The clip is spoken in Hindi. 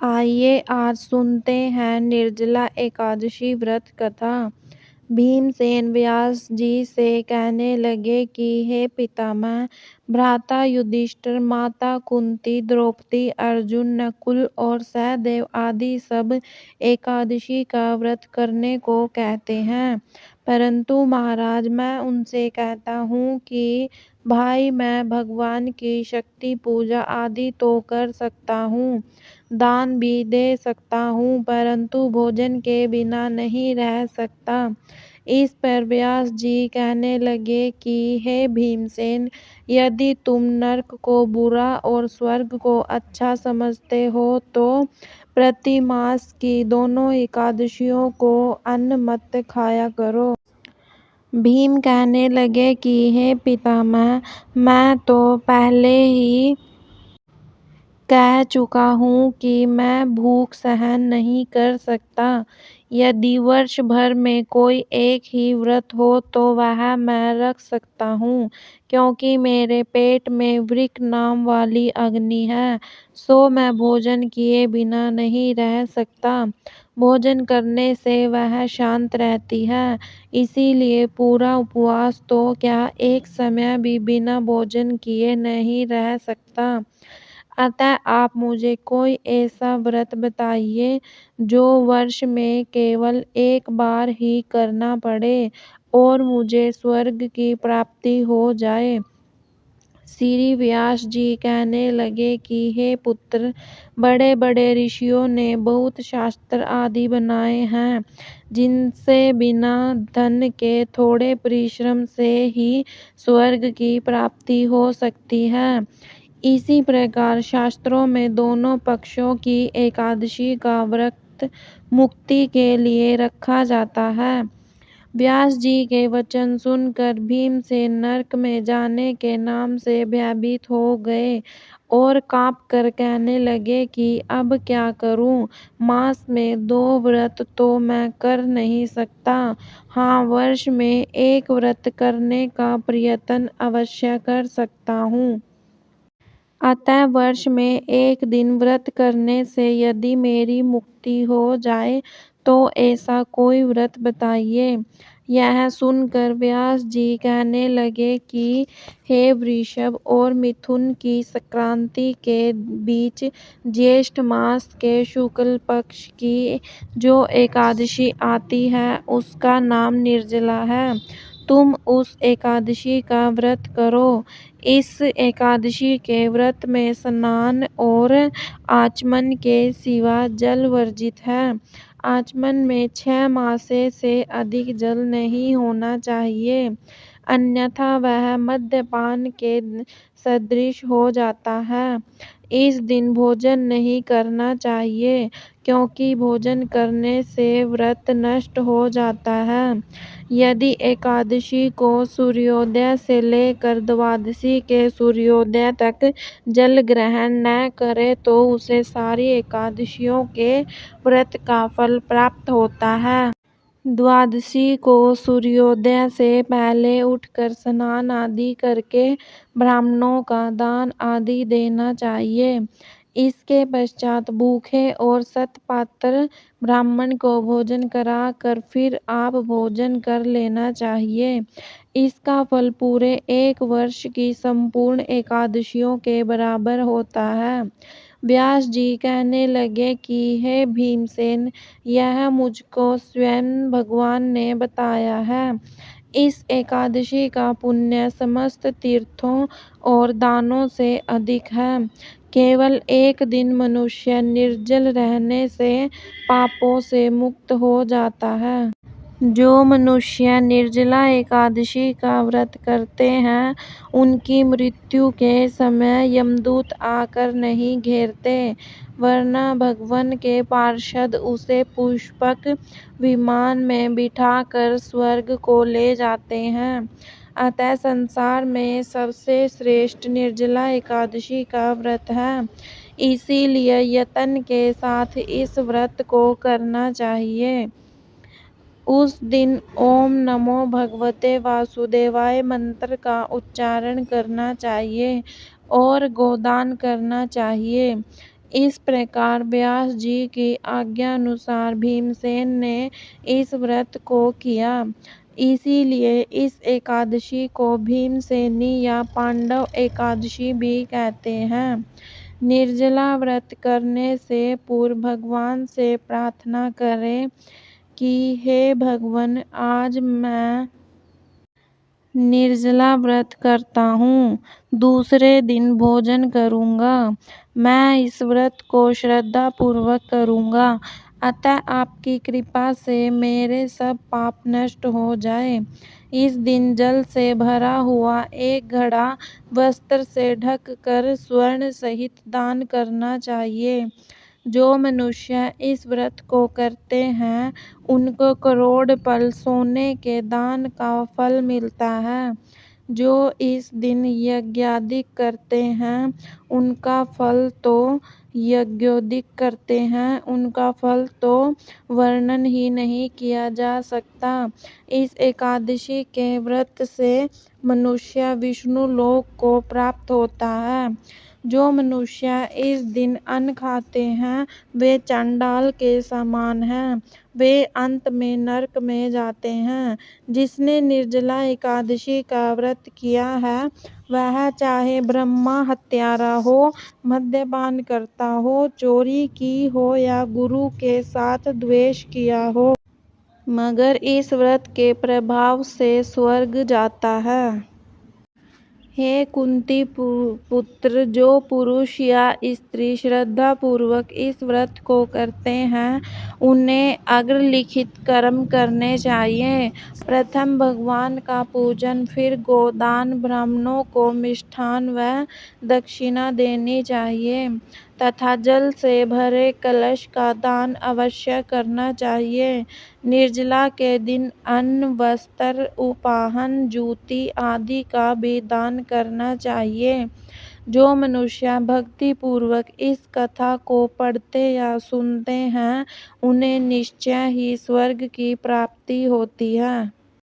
आइए आज सुनते हैं निर्जला एकादशी व्रत कथा। भीमसेन व्यास जी से कहने लगे कि हे पितामह, भ्राता युधिष्ठिर, माता कुंती, द्रौपदी, अर्जुन, नकुल और सहदेव आदि सब एकादशी का व्रत करने को कहते हैं, परंतु महाराज मैं उनसे कहता हूँ कि भाई मैं भगवान की शक्ति पूजा आदि तो कर सकता हूँ, दान भी दे सकता हूँ, परंतु भोजन के बिना नहीं रह सकता। इस पर व्यास जी कहने लगे कि हे भीमसेन, यदि तुम नरक को बुरा और स्वर्ग को अच्छा समझते हो तो प्रति मास की दोनों एकादशियों को अन्न मत खाया करो। भीम कहने लगे कि हे पितामह, मैं तो पहले ही कह चुका हूँ कि मैं भूख सहन नहीं कर सकता। यदि वर्ष भर में कोई एक ही व्रत हो तो वह मैं रख सकता हूँ, क्योंकि मेरे पेट में वृक नाम वाली अग्नि है, सो मैं भोजन किए बिना नहीं रह सकता। भोजन करने से वह शांत रहती है, इसीलिए पूरा उपवास तो क्या एक समय भी बिना भोजन किए नहीं रह सकता। अतः आप मुझे कोई ऐसा व्रत बताइए जो वर्ष में केवल एक बार ही करना पड़े और मुझे स्वर्ग की प्राप्ति हो जाए। श्री व्यास जी कहने लगे कि हे पुत्र, बड़े बड़े ऋषियों ने बहुत शास्त्र आदि बनाए हैं, जिनसे बिना धन के थोड़े परिश्रम से ही स्वर्ग की प्राप्ति हो सकती है। इसी प्रकार शास्त्रों में दोनों पक्षों की एकादशी का व्रत मुक्ति के लिए रखा जाता है। व्यास जी के वचन सुनकर भीमसेन नरक में जाने के नाम से भयभीत हो गए और काँप कर कहने लगे कि अब क्या करूं? मास में 2 व्रत तो मैं कर नहीं सकता। हाँ, वर्ष में एक व्रत करने का प्रयत्न अवश्य कर सकता हूँ। अतः वर्ष में एक दिन व्रत करने से यदि मेरी मुक्ति हो जाए तो ऐसा कोई व्रत बताइए। यह सुनकर व्यास जी कहने लगे कि हे वृषभ और मिथुन की संक्रांति के बीच ज्येष्ठ मास के शुक्ल पक्ष की जो एकादशी आती है उसका नाम निर्जला है। तुम उस एकादशी का व्रत करो। इस एकादशी के व्रत में स्नान और आचमन के सिवा जल वर्जित है। आचमन में 6 मासे से अधिक जल नहीं होना चाहिए, अन्यथा वह मद्यपान के सदृश हो जाता है। इस दिन भोजन नहीं करना चाहिए, क्योंकि भोजन करने से व्रत नष्ट हो जाता है। यदि एकादशी को सूर्योदय से लेकर द्वादशी के सूर्योदय तक जल ग्रहण न करे तो उसे सारी एकादशियों के व्रत का फल प्राप्त होता है। द्वादशी को सूर्योदय से पहले उठकर स्नान आदि करके ब्राह्मणों का दान आदि देना चाहिए। इसके पश्चात भूखे और सतपात्र ब्राह्मण को भोजन कराकर फिर आप भोजन कर लेना चाहिए। इसका फल पूरे एक वर्ष की संपूर्ण एकादशियों के बराबर होता है। व्यास जी कहने लगे कि हे भीमसेन, यह मुझको स्वयं भगवान ने बताया है। इस एकादशी का पुण्य समस्त तीर्थों और दानों से अधिक है। केवल एक दिन मनुष्य निर्जल रहने से पापों से मुक्त हो जाता है। जो मनुष्य निर्जला एकादशी का व्रत करते हैं, उनकी मृत्यु के समय यमदूत आकर नहीं घेरते, वरना भगवान के पार्षद उसे पुष्पक विमान में बिठाकर स्वर्ग को ले जाते हैं। अतः संसार में सबसे श्रेष्ठ निर्जला एकादशी का व्रत है, इसीलिए यत्न के साथ इस व्रत को करना चाहिए। उस दिन ओम नमो भगवते वासुदेवाय मंत्र का उच्चारण करना चाहिए और गोदान करना चाहिए। इस प्रकार व्यास जी की आज्ञानुसार भीमसेन ने इस व्रत को किया। इसीलिए इस एकादशी को भीमसेनी या पांडव एकादशी भी कहते हैं। निर्जला व्रत करने से पूर्व भगवान से प्रार्थना करें कि हे भगवान, आज मैं निर्जला व्रत करता हूँ, दूसरे दिन भोजन करूँगा। मैं इस व्रत को श्रद्धा पूर्वक करूँगा, अतः आपकी कृपा से मेरे सब पाप नष्ट हो जाए। इस दिन जल से भरा हुआ एक घड़ा वस्त्र से ढक कर स्वर्ण सहित दान करना चाहिए। जो मनुष्य इस व्रत को करते हैं उनको करोड़ पल सोने के दान का फल मिलता है। जो इस दिन यज्ञादि करते हैं उनका फल तो वर्णन ही नहीं किया जा सकता। इस एकादशी के व्रत से मनुष्य विष्णु लोक को प्राप्त होता है। जो मनुष्य इस दिन अन्न खाते हैं वे चंडाल के समान हैं, वे अंत में नरक में जाते हैं। जिसने निर्जला एकादशी का व्रत किया है वह चाहे ब्रह्मा हत्यारा हो, मद्यपान करता हो, चोरी की हो या गुरु के साथ द्वेष किया हो, मगर इस व्रत के प्रभाव से स्वर्ग जाता है। हे कुंती पुत्र, जो पुरुष या स्त्री श्रद्धा पूर्वक इस व्रत को करते हैं उन्हें अग्रलिखित कर्म करने चाहिए। प्रथम भगवान का पूजन, फिर गोदान, ब्राह्मणों को मिष्ठान व दक्षिणा देनी चाहिए तथा जल से भरे कलश का दान अवश्य करना चाहिए। निर्जला के दिन अन्न, वस्त्र, उपाहन, जूती आदि का भी दान करना चाहिए। जो मनुष्य भक्ति पूर्वक इस कथा को पढ़ते या सुनते हैं उन्हें निश्चय ही स्वर्ग की प्राप्ति होती है।